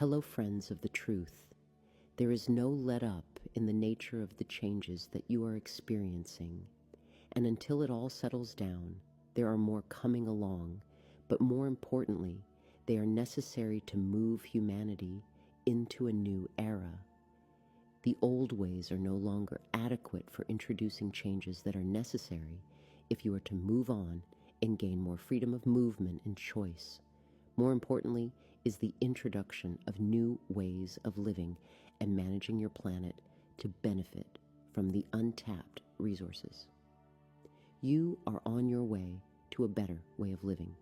Hello, friends of the truth. There is no let up in the nature of the changes that you are experiencing, and until it all settles down, there are more coming along, but more importantly, they are necessary to move humanity into a new era. The old ways are no longer adequate for introducing changes that are necessary if you are to move on and gain more freedom of movement and choice. More importantly is the introduction of new ways of living and managing your planet to benefit from the untapped resources. You are on your way to a better way of living,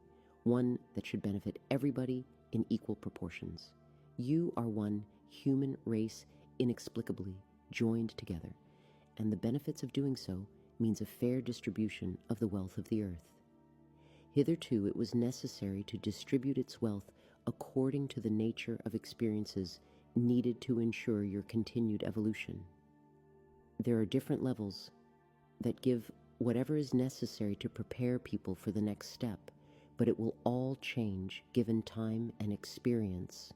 one that should benefit everybody in equal proportions. You are one human race inexplicably joined together, and the benefits of doing so means a fair distribution of the wealth of the earth. Hitherto it was necessary to distribute its wealth according to the nature of experiences needed to ensure your continued evolution. There are different levels that give whatever is necessary to prepare people for the next step, but it will all change given time and experience.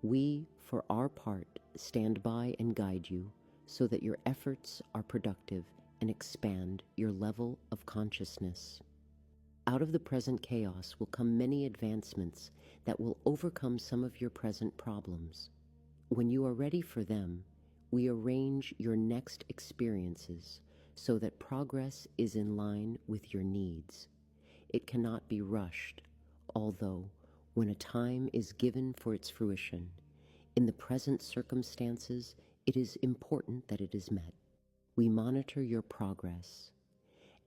We, for our part, stand by and guide you so that your efforts are productive and expand your level of consciousness. Out of the present chaos will come many advancements that will overcome some of your present problems. When you are ready for them, we arrange your next experiences so that progress is in line with your needs. It cannot be rushed, although when a time is given for its fruition, in the present circumstances, it is important that it is met. We monitor your progress,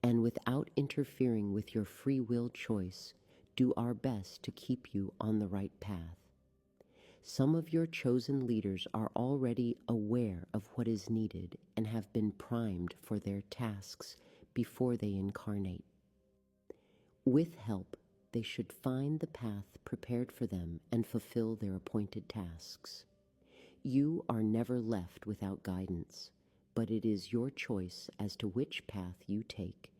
and without interfering with your free will choice, do our best to keep you on the right path. Some of your chosen leaders are already aware of what is needed and have been primed for their tasks before they incarnate. With help, they should find the path prepared for them and fulfill their appointed tasks. You are never left without guidance, but it is your choice as to which path you take,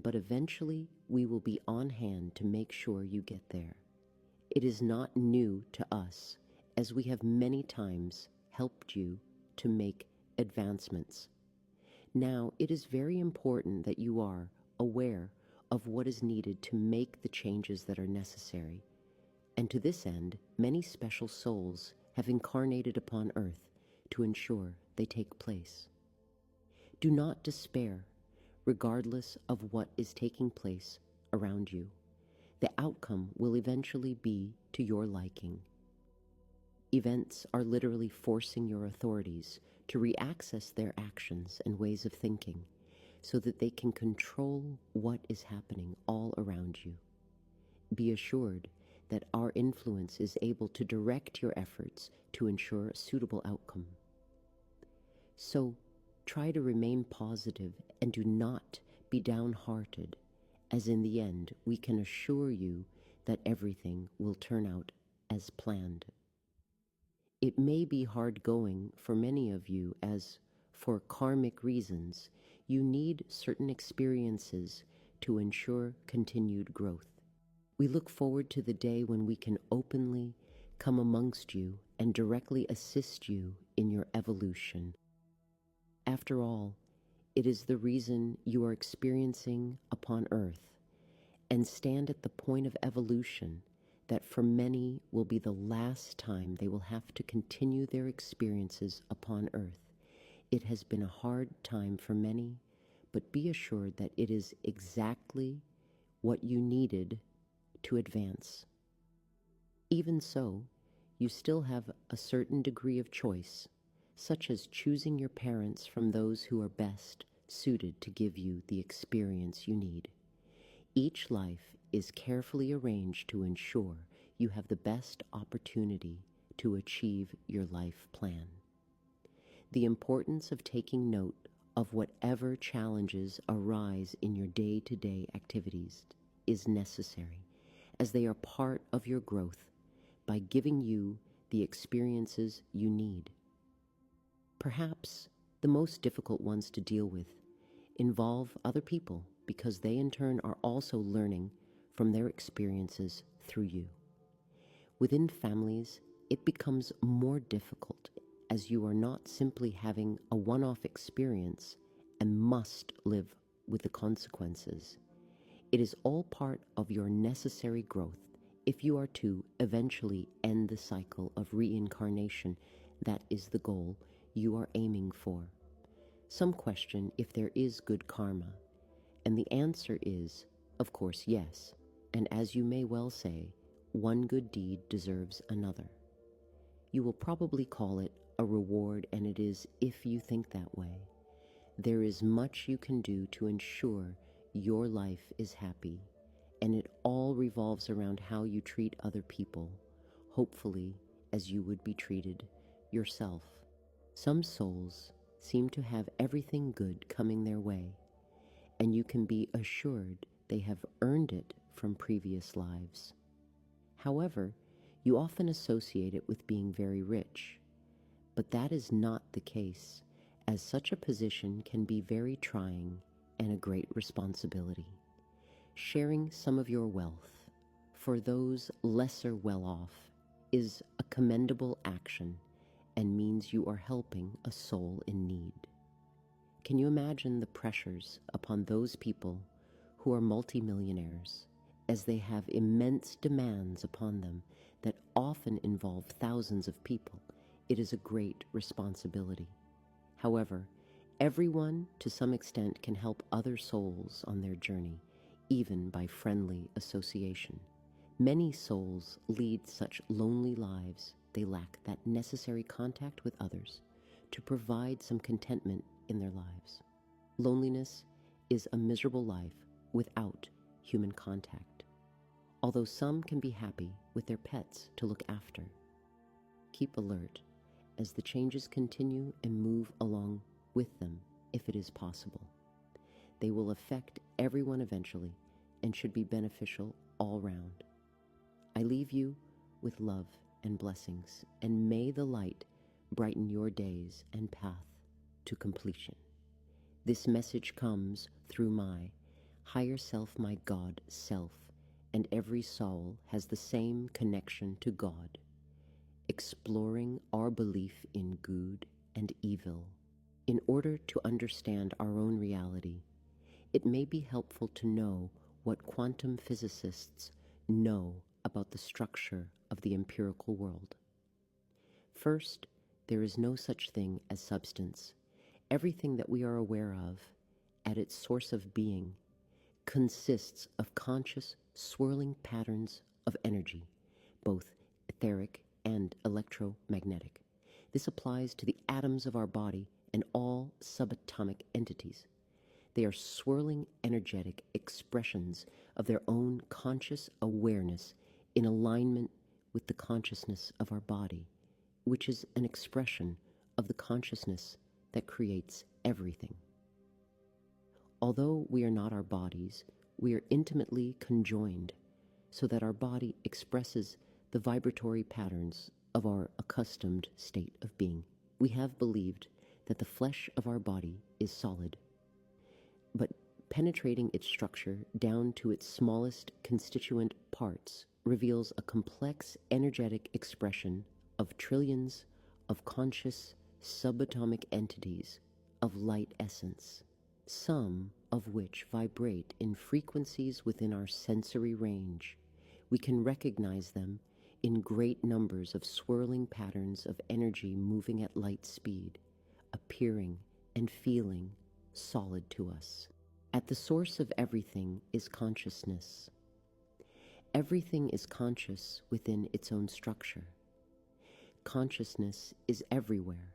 but eventually we will be on hand to make sure you get there. It is not new to us, as we have many times helped you to make advancements. Now, it is very important that you are aware of what is needed to make the changes that are necessary, and to this end, many special souls have incarnated upon earth to ensure they take place. Do not despair, regardless of what is taking place around you. The outcome will eventually be to your liking. Events are literally forcing your authorities to reaccess their actions and ways of thinking so that they can control what is happening all around you. Be assured that our influence is able to direct your efforts to ensure a suitable outcome. So, try to remain positive and do not be downhearted, as in the end we can assure you that everything will turn out as planned. It may be hard going for many of you as, for karmic reasons, you need certain experiences to ensure continued growth. We look forward to the day when we can openly come amongst you and directly assist you in your evolution. After all, it is the reason you are experiencing upon earth and stand at the point of evolution that for many will be the last time they will have to continue their experiences upon earth. It has been a hard time for many, but be assured that it is exactly what you needed to advance. Even so, you still have a certain degree of choice, such as choosing your parents from those who are best suited to give you the experience you need. Each life is carefully arranged to ensure you have the best opportunity to achieve your life plan. The importance of taking note of whatever challenges arise in your day-to-day activities is necessary, as they are part of your growth by giving you the experiences you need. Perhaps the most difficult ones to deal with involve other people because they in turn are also learning from their experiences through you. Within families, it becomes more difficult as you are not simply having a one-off experience and must live with the consequences. It is all part of your necessary growth if you are to eventually end the cycle of reincarnation that is the goal you are aiming for. Some question if there is good karma, and the answer is, of course, yes. And as you may well say, one good deed deserves another. You will probably call it a reward, and it is if you think that way. There is much you can do to ensure your life is happy, and it all revolves around how you treat other people, hopefully as you would be treated yourself. Some souls seem to have everything good coming their way, and you can be assured they have earned it from previous lives. However, you often associate it with being very rich, but that is not the case, as such a position can be very trying and a great responsibility. Sharing some of your wealth for those lesser well off is a commendable action and means you are helping a soul in need. Can you imagine the pressures upon those people who are multimillionaires, as they have immense demands upon them that often involve thousands of people? It is a great responsibility. However, everyone to some extent can help other souls on their journey, even by friendly association. Many souls lead such lonely lives they lack that necessary contact with others to provide some contentment in their lives. Loneliness is a miserable life without human contact, although some can be happy with their pets to look after. Keep alert as the changes continue and move along with them if it is possible. They will affect everyone eventually and should be beneficial all round. I leave you with love and blessings, and may the light brighten your days and path to completion. This message comes through my higher self, my God self, and every soul has the same connection to God, exploring our belief in good and evil. In order to understand our own reality, it may be helpful to know what quantum physicists know about the structure of the empirical world. First, there is no such thing as substance. Everything that we are aware of, at its source of being, consists of conscious, swirling patterns of energy, both etheric and electromagnetic. This applies to the atoms of our body and all subatomic entities. They are swirling energetic expressions of their own conscious awareness in alignment with the consciousness of our body, which is an expression of the consciousness that creates everything. Although we are not our bodies, we are intimately conjoined so that our body expresses the vibratory patterns of our accustomed state of being. We have believed that the flesh of our body is solid, but penetrating its structure down to its smallest constituent parts reveals a complex energetic expression of trillions of conscious subatomic entities of light essence, some of which vibrate in frequencies within our sensory range. We can recognize them in great numbers of swirling patterns of energy moving at light speed, appearing and feeling solid to us. At the source of everything is consciousness. Everything is conscious within its own structure. Consciousness is everywhere,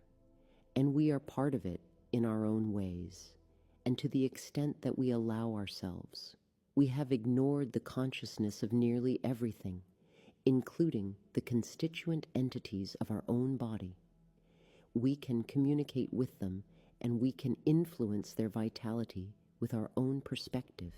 and we are part of it in our own ways, and to the extent that we allow ourselves. We have ignored the consciousness of nearly everything, including the constituent entities of our own body. We can communicate with them, and we can influence their vitality with our own perspective.